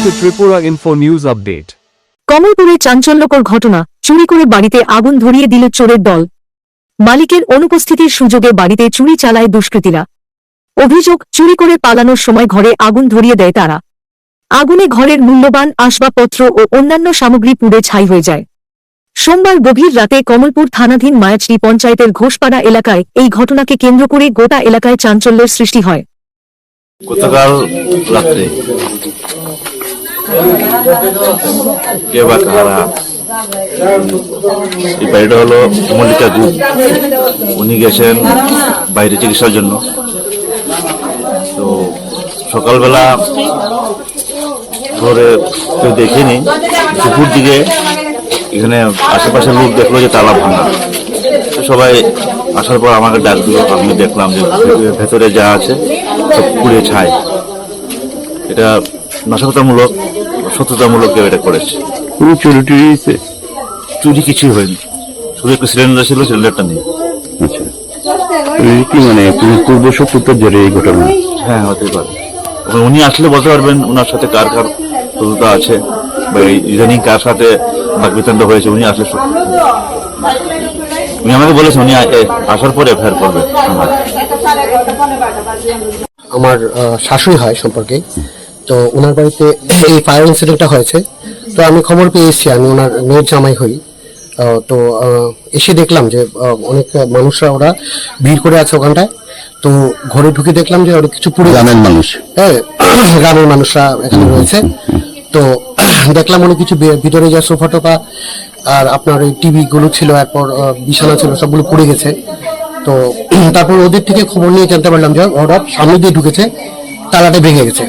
to Tripura Info News Update. কমলপুরে চাঞ্চল্যকর ঘটনা, চুরি করে বাড়িতে আগুন ধরিয়ে দিল চোরের দল। মালিকের অনুপস্থিতির সুযোগে বাড়িতে চুরি চালায় দুষ্কৃতীরা। অভিযোগ, চুরি করে পালানোর সময় ঘরে আগুন ধরিয়ে দেয় তারা। আগুনে ঘরের মূল্যবান আসবাবপত্র ও অন্যান্য সামগ্রী পুড়ে ছাই হয়ে যায়। সোমবার গভীর রাতে কমলপুর থানাধীন মায়াচড়ি পঞ্চায়েতের ঘোষপাড়া এলাকায় এই ঘটনাকে কেন্দ্র করে গোটা এলাকায় চাঞ্চল্যের সৃষ্টি হয়। গতকাল রাত্রে কে বা কারা এই বাড়িটা হলো মল্লিকা গুপ, উনি গেছেন বাইরে চিকিৎসার জন্য। তো সকালবেলা ঘরে কেউ দেখেনি, দুপুর দিকে এখানে আশেপাশের লোক দেখলো যে তালা ভাঙা। সবাই আসার পর আমাকে ডাক দিল, আমি দেখলাম যে ভেতরে যা আছে সব পুড়ে ছাই। এটা নাশকতামূলক, সত্যতামূলক কেউ এটা করেছে। কোনো চুরি কিছুই হয়নি, শুধু একটা সিলিন্ডার ছিল, সিলিন্ডারটা নেই। আচ্ছা, কি মানে পূর্ব শত্রুতার জেরে এই ঘটনা? হ্যাঁ, হতে পারে। এখন উনি আসলে বলতে পারবেন ওনার সাথে কার কার শত্রুতা আছে বা ইদানিং কার সাথে বাকবিতণ্ড হয়েছে। উনি আসলে উনি আমাকে বলেছেন উনি আসার পরে এফআইআর করবেন। আমার শাশুড়ি হয় সম্পর্কে, তো ওনার বাড়িতে এই ফায়ার ইনসিডেন্টটা হয়েছে। তো আমি খবর পেয়ে এসেছি, আমি ওনার মেয়ের জামাই হই। তো এসে দেখলাম যে অনেক মানুষরা ওরা ভিড় করে আছে ওখানটায়। তো ঘরে ঢুকে দেখলাম যে ওরা কিছু পুরো গ্রামের মানুষ, হ্যাঁ গ্রামের মানুষরা এখানে রয়েছে। তো দেখলাম অনেক কিছু ভিতরে যা সোফা টোফা আর আপনার ওই টিভি গুলো ছিল, এরপর বিছানা ছিল, সবগুলো পুড়ে গেছে। তো তারপর ওদের থেকে খবর নিয়ে জানতে পারলাম যে ওরা সামনে দিয়ে ঢুকেছে, তালাটা ভেঙে গেছে।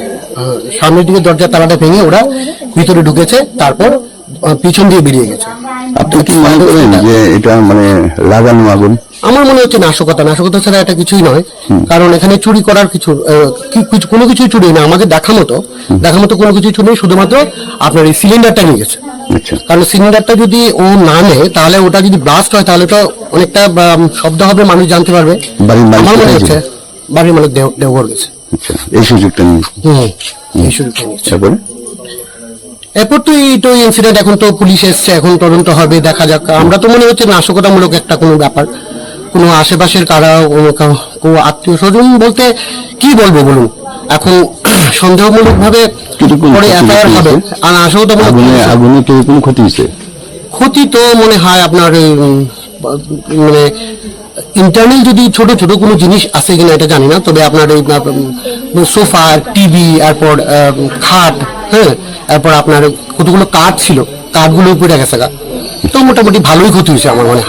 সামনের দিকে দরজার তালাটা ভেঙে ওরা ভিতরে ঢুকেছে, তারপর পিছন দিয়ে বেরিয়ে গেছে। আপনি কি মনে করেন যে এটা মানে লাগানো আগুন? আমার মনে হচ্ছে নাশকতা ছাড়া এটা কিছুই নয়। কারণ এখানে চুরি করার কোনো কিছুই চুরি না, আমাদের দেখা মতো কোনো কিছু চুরি নেই, শুধুমাত্র আপনার এই সিলিন্ডারটা নিয়ে গেছে। আচ্ছা, কারণ সিলিন্ডারটা যদি ও না নেয়, তাহলে ওটা যদি ব্লাস্ট হয় তাহলে তো অনেকটা শব্দ হবে, মানুষ জানতে পারবে। আমার মনে হচ্ছে বাড়ির মালিক দেওঘর গেছে। আচ্ছা, এই সুযোগটা নিয়ে এই সুযোগটা নিয়েছে। তারপরে এরপর তো এই ইনসিডেন্ট, এখন তো পুলিশ এসছে, এখন তদন্ত হবে, দেখা যাক। আমরা তো মনে হচ্ছে নাশকতামূলক একটা কোনো ব্যাপার, কোনো আশেপাশের কারা কোনো আত্মীয় স্বজন বলতে কি বলবো বলুন। এখন সন্দেহমূলক ভাবে পরে এফআইআর হবে। আর নাশকতামূলক আগুনে কেউ কোনো ক্ষতি হয়েছে? ক্ষতি তো মনে হয় আপনার মানে ইন্টারনাল যদি ছোট ছোট কোনো জিনিস আছে কিনা এটা জানি না, তবে আপনার এই সোফা, টিভি, এরপর খাট, হ্যাঁ, এরপর আপনার কতগুলো কাঠ ছিল, কাঠগুলো পড়ে গেছে। তো মোটামুটি ভালোই ক্ষতি হয়েছে আমার মনে হয়।